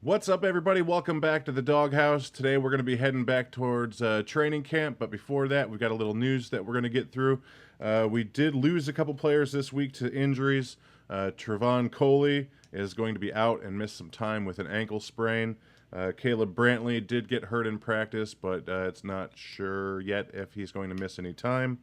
What's up, everybody? Welcome back to the Doghouse. Today we're going to be heading back towards training camp, but before that, we've got a little news that we're going to get through. We did lose a couple players this week to injuries. Trevon Coley is going to be out and miss some time with an ankle sprain. Caleb Brantley did get hurt in practice, but it's not sure yet if he's going to miss any time.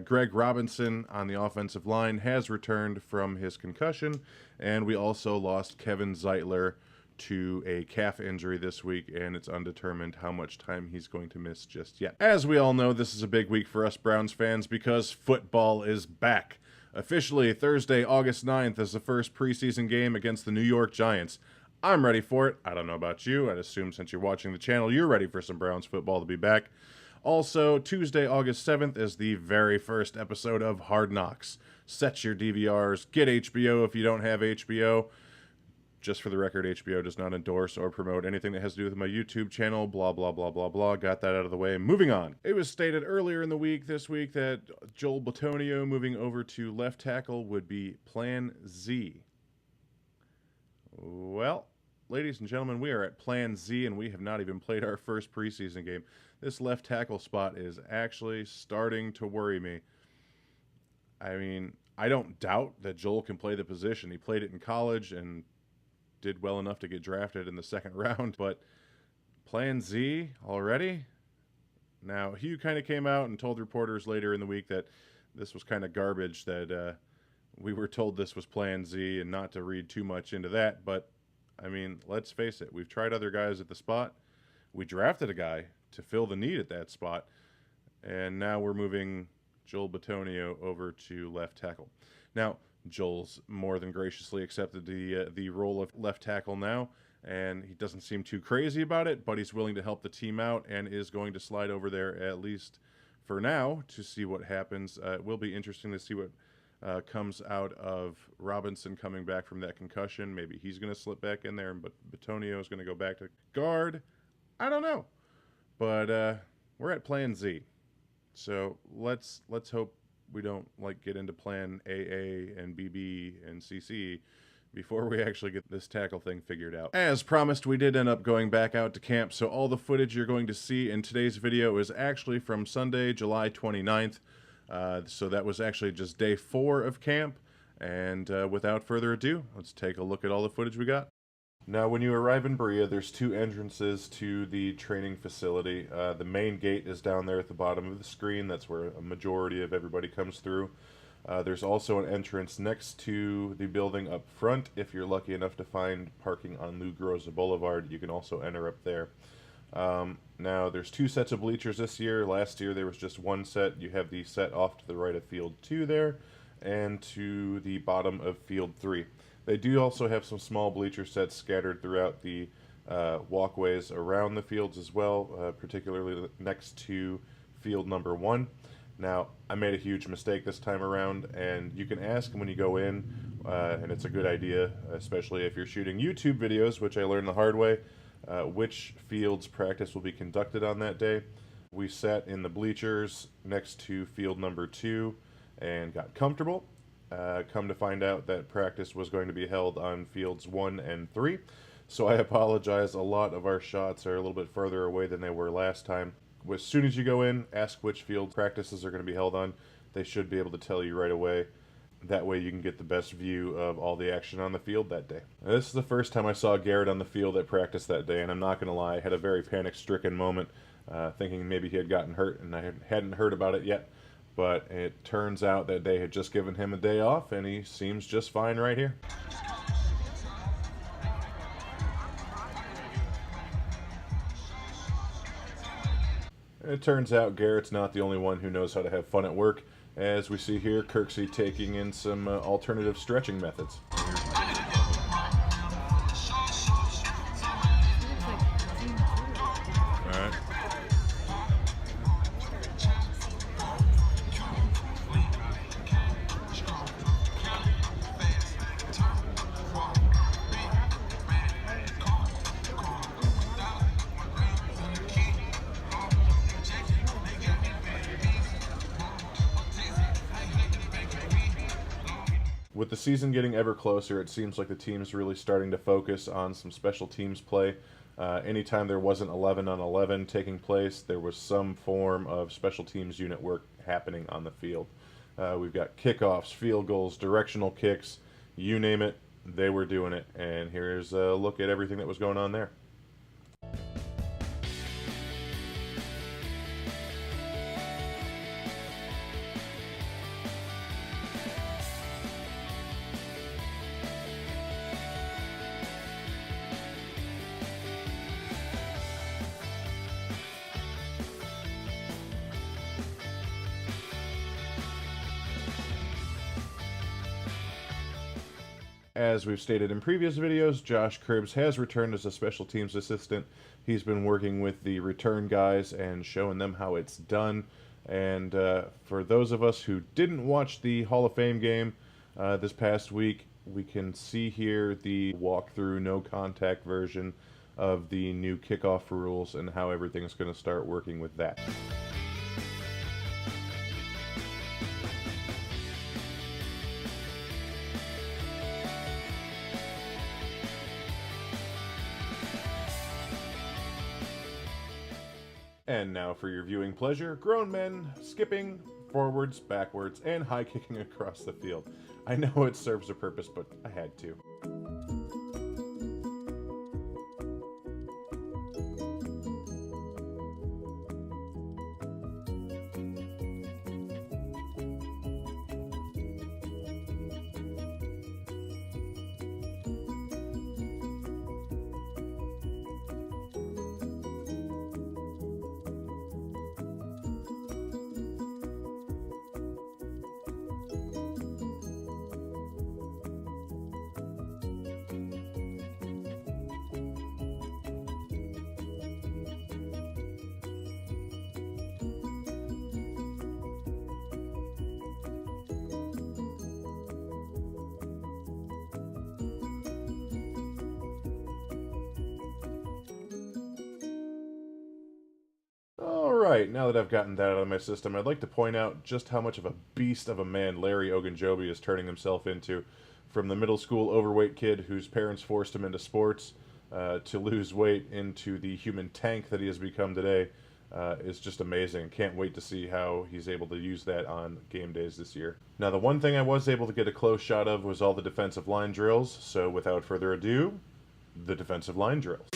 Greg Robinson on the offensive line has returned from his concussion, and we also lost Kevin Zeitler to a calf injury this week, and it's undetermined how much time he's going to miss just yet. As we all know, this is a big week for us Browns fans because football is back. Officially, Thursday, August 9th is the first preseason game against the New York Giants. I'm ready for it. I don't know about you. I'd assume since you're watching the channel, you're ready for some Browns football to be back. Also, Tuesday, August 7th is the very first episode of Hard Knocks. Set your DVRs. Get HBO if you don't have HBO. Just for the record, HBO does not endorse or promote anything that has to do with my YouTube channel, blah, blah, blah, blah, blah. Got that out of the way. Moving on. It was stated earlier in the week, this week, that Joel Bitonio moving over to left tackle would be Plan Z. Well, ladies and gentlemen, we are at Plan Z, and we have not even played our first preseason game. This left tackle spot is actually starting to worry me. I mean, I don't doubt that Joel can play the position. He played it in college and did well enough to get drafted in the second round, but Plan Z already? Now, Hugh kind of came out and told reporters later in the week that this was kind of garbage, that we were told this was Plan Z and not to read too much into that, but, I mean, let's face it, we've tried other guys at the spot. We drafted a guy to fill the need at that spot, and now we're moving Joel Bitonio over to left tackle. Now, Joel's more than graciously accepted the role of left tackle now, and he doesn't seem too crazy about it, but he's willing to help the team out and is going to slide over there at least for now to see what happens. It will be interesting to see what comes out of Robinson coming back from that concussion. Maybe he's going to slip back in there, but Bitonio is going to go back to guard. I don't know, but we're at Plan Z, so let's hope we don't get into Plan AA and BB and CC before we actually get this tackle thing figured out. As promised, we did end up going back out to camp, so all the footage you're going to see in today's video is actually from Sunday, July 29th. So that was actually just day 4 of camp, and without further ado, let's take a look at all the footage we got. Now, when you arrive in Berea, there's 2 entrances to the training facility. The main gate is down there at the bottom of the screen. That's where a majority of everybody comes through. There's also an entrance next to the building up front. If you're lucky enough to find parking on Lou Groza Boulevard, you can also enter up there. Now, there's 2 sets of bleachers this year. Last year, there was just 1 set. You have the set off to the right of field 2 there, and to the bottom of field 3. They do also have some small bleacher sets scattered throughout the walkways around the fields as well, particularly next to field number 1. Now, I made a huge mistake this time around, and you can ask when you go in, and it's a good idea, especially if you're shooting YouTube videos, which I learned the hard way, which fields practice will be conducted on that day. We sat in the bleachers next to field number 2 and got comfortable. Come to find out that practice was going to be held on fields 1 and 3, so I apologize. A lot of our shots are a little bit further away than they were last time. As soon as you go in, ask which field practices are going to be held on. They should be able to tell you right away. That way you can get the best view of all the action on the field that day. Now, this is the first time I saw Garrett on the field at practice that day, and I'm not going to lie, I had a very panic-stricken moment, thinking maybe he had gotten hurt, and I hadn't heard about it yet. But it turns out that they had just given him a day off, and he seems just fine right here. It turns out Garrett's not the only one who knows how to have fun at work. As we see here, Kirksey taking in some alternative stretching methods. With the season getting ever closer, it seems like the team's really starting to focus on some special teams play. Anytime there wasn't 11 on 11 taking place, there was some form of special teams unit work happening on the field. We've got kickoffs, field goals, directional kicks, you name it, they were doing it. And here's a look at everything that was going on there. As we've stated in previous videos, Josh Cribbs has returned as a special teams assistant. He's been working with the return guys and showing them how it's done. And for those of us who didn't watch the Hall of Fame game this past week, we can see here the walkthrough, no contact version of the new kickoff rules and how everything's going to start working with that. And now for your viewing pleasure, grown men skipping forwards, backwards, and high kicking across the field. I know it serves a purpose, but I had to. Alright, now that I've gotten that out of my system, I'd like to point out just how much of a beast of a man Larry Ogunjobi is turning himself into. From the middle school overweight kid whose parents forced him into sports, to lose weight into the human tank that he has become today, is just amazing. Can't wait to see how he's able to use that on game days this year. Now, the one thing I was able to get a close shot of was all the defensive line drills, so without further ado, the defensive line drills.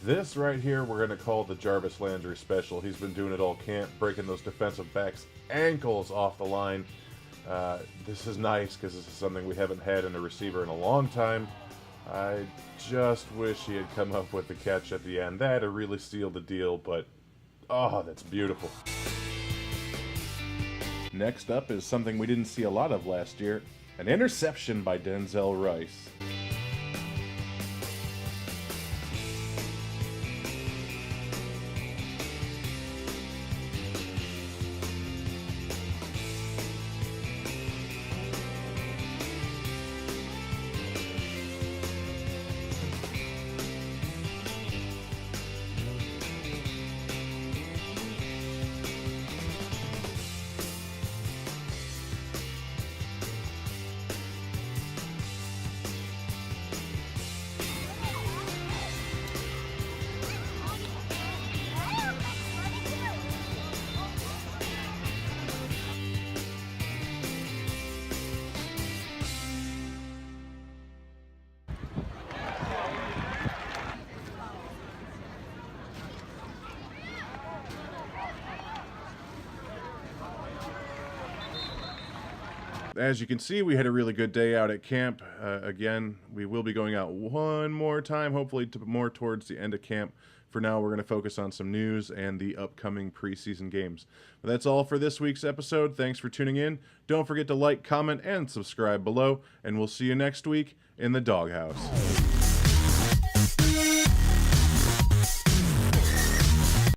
This right here we're going to call the Jarvis Landry special. He's been doing it all camp, breaking those defensive backs' ankles off the line. This is nice because this is something we haven't had in a receiver in a long time. I just wish he had come up with the catch at the end. That would really seal the deal, but oh, that's beautiful. Next up is something we didn't see a lot of last year, an interception by Denzel Rice. As you can see, we had a really good day out at camp. Again, we will be going out one more time, hopefully more towards the end of camp. For now, we're going to focus on some news and the upcoming preseason games. But that's all for this week's episode. Thanks for tuning in. Don't forget to like, comment, and subscribe below, and we'll see you next week in the doghouse.